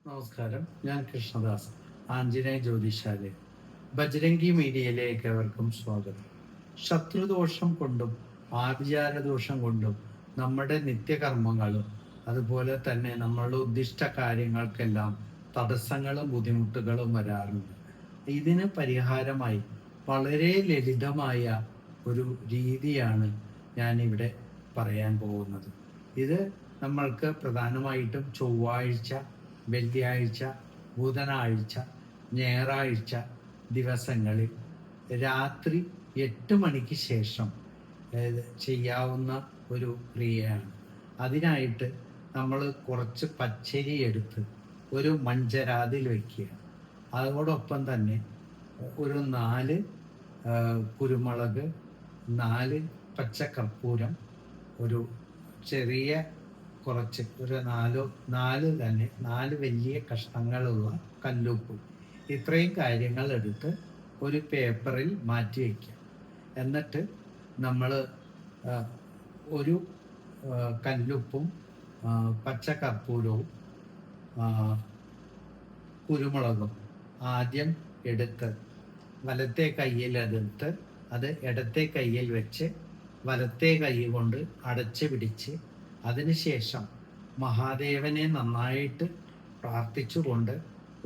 നമസ്കാരം, ഞാൻ കൃഷ്ണദാസ്, ആഞ്ജനേയ ജ്യോതിശാലയം. ബജ്രംഗി മീഡിയയിലേക്ക് ഏവർക്കും സ്വാഗതം. ശത്രുദോഷം കൊണ്ടും ആഭിചാരദോഷം കൊണ്ടും നമ്മുടെ നിത്യകർമ്മങ്ങളും അതുപോലെ തന്നെ നമ്മളുടെ ഉദ്ദിഷ്ട കാര്യങ്ങൾക്കെല്ലാം തടസ്സങ്ങളും ബുദ്ധിമുട്ടുകളും വരാറുണ്ട്. ഇതിന് പരിഹാരമായി വളരെ ലളിതമായ ഒരു രീതിയാണ് ഞാനിവിടെ പറയാൻ പോകുന്നത്. ഇത് നമ്മൾക്ക് പ്രധാനമായിട്ടും ചൊവ്വാഴ്ച, വെള്ളിയാഴ്ച, ബുധനാഴ്ച, ഞായറാഴ്ച ദിവസങ്ങളിൽ രാത്രി 8 മണിക്ക് ശേഷം ചെയ്യാവുന്ന ഒരു ക്രിയയാണ്. അതിനായിട്ട് നമ്മൾ കുറച്ച് പച്ചരി എടുത്ത് ഒരു മൺചരാതിൽ വയ്ക്കുക. അതോടൊപ്പം തന്നെ ഒരു 4 കുരുമുളക്, 4 പച്ചക്കർപ്പൂരം, ഒരു ചെറിയ കുറച്ച് ഒരു 4 വലിയ കഷ്ണങ്ങളുള്ള കല്ലുപ്പ്, ഇത്രയും കാര്യങ്ങൾ എടുത്ത് ഒരു പേപ്പറിൽ മാറ്റി വയ്ക്കുക. എന്നിട്ട് നമ്മൾ ഒരു കല്ലുപ്പും പച്ചക്കർപ്പൂരവും കുരുമുളകും ആദ്യം എടുത്ത് വലത്തെ കയ്യിൽ എടുത്ത് അത് ഇടത്തെ കയ്യിൽ വെച്ച് വലത്തെ കൈ കൊണ്ട് അടച്ചു പിടിച്ച് അതിനുശേഷം മഹാദേവനെ നന്നായിട്ട് പ്രാർത്ഥിച്ചുകൊണ്ട്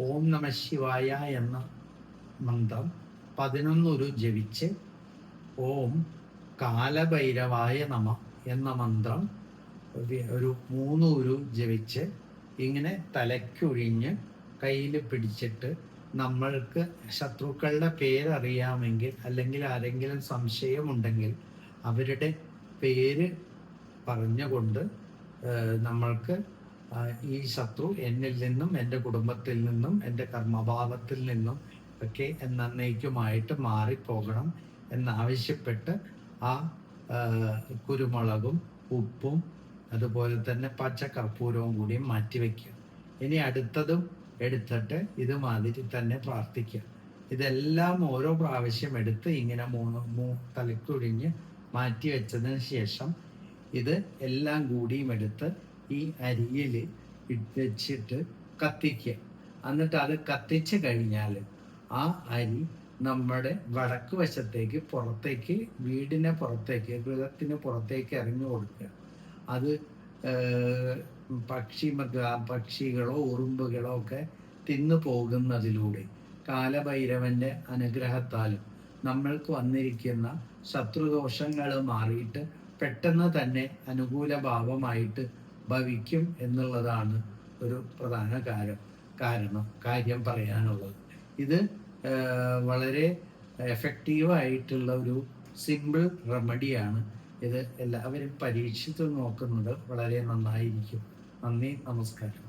ഓം നമഃ ശിവായ എന്ന മന്ത്രം 11 ഉരു ജപിച്ച് ഓം കാലഭൈരവായ നമ എന്ന മന്ത്രം ഒരു 3 ഉരു ജപിച്ച് ഇങ്ങനെ തലയ്ക്കൊഴിഞ്ഞ് കയ്യിൽ പിടിച്ചിട്ട് നമ്മൾക്ക് ശത്രുക്കളുടെ പേരറിയാമെങ്കിൽ അല്ലെങ്കിൽ ആരെങ്കിലും സംശയമുണ്ടെങ്കിൽ അവരുടെ പേര് പറഞ്ഞുകൊണ്ട് നമ്മൾക്ക് ഈ ശത്രു എന്നിൽ നിന്നും എൻ്റെ കുടുംബത്തിൽ നിന്നും എൻ്റെ കർമ്മഭാവത്തിൽ നിന്നും ഒക്കെ എന്നേക്കുമായിട്ട് മാറിപ്പോകണം എന്നാവശ്യപ്പെട്ട് ആ കുരുമുളകും ഉപ്പും അതുപോലെ തന്നെ പച്ചക്കർപ്പൂരവും കൂടി മാറ്റിവെക്കുക. ഇനി അടുത്തതും എടുത്തിട്ട് ഇതുമാതിരി തന്നെ പ്രാർത്ഥിക്കുക. ഇതെല്ലാം ഓരോ പ്രാവശ്യം എടുത്ത് ഇങ്ങനെ തലക്കൊഴിഞ്ഞ് മാറ്റി വെച്ചതിന് ശേഷം ഇത് എല്ലാം കൂടിയും എടുത്ത് ഈ അരിയിൽ വെച്ചിട്ട് കത്തിക്കുക. എന്നിട്ട് അത് കത്തിച്ച് കഴിഞ്ഞാൽ ആ അരി നമ്മുടെ വടക്ക് വശത്തേക്ക് പുറത്തേക്ക്, വീടിന് പുറത്തേക്ക്, ഗൃഹത്തിന് പുറത്തേക്ക് എറിഞ്ഞു കൊടുക്കുക. അത് പക്ഷികളോ ഉറുമ്പുകളോ ഒക്കെ തിന്നു പോകുന്നതിലൂടെ കാലഭൈരവന്റെ അനുഗ്രഹത്താലും നമ്മൾക്ക് വന്നിരിക്കുന്ന ശത്രുദോഷങ്ങൾ മാറിയിട്ട് പെട്ടെന്ന് തന്നെ അനുകൂല ഭാവമായിട്ട് ഭവിക്കും എന്നുള്ളതാണ് ഒരു പ്രധാന കാര്യം പറയാനുള്ളത്. ഇത് വളരെ എഫക്റ്റീവായിട്ടുള്ള ഒരു സിമ്പിൾ റെമഡിയാണ്. ഇത് എല്ലാവരും പരീക്ഷിച്ച് നോക്കുന്നത് വളരെ നന്നായിരിക്കും. നന്ദി, നമസ്കാരം.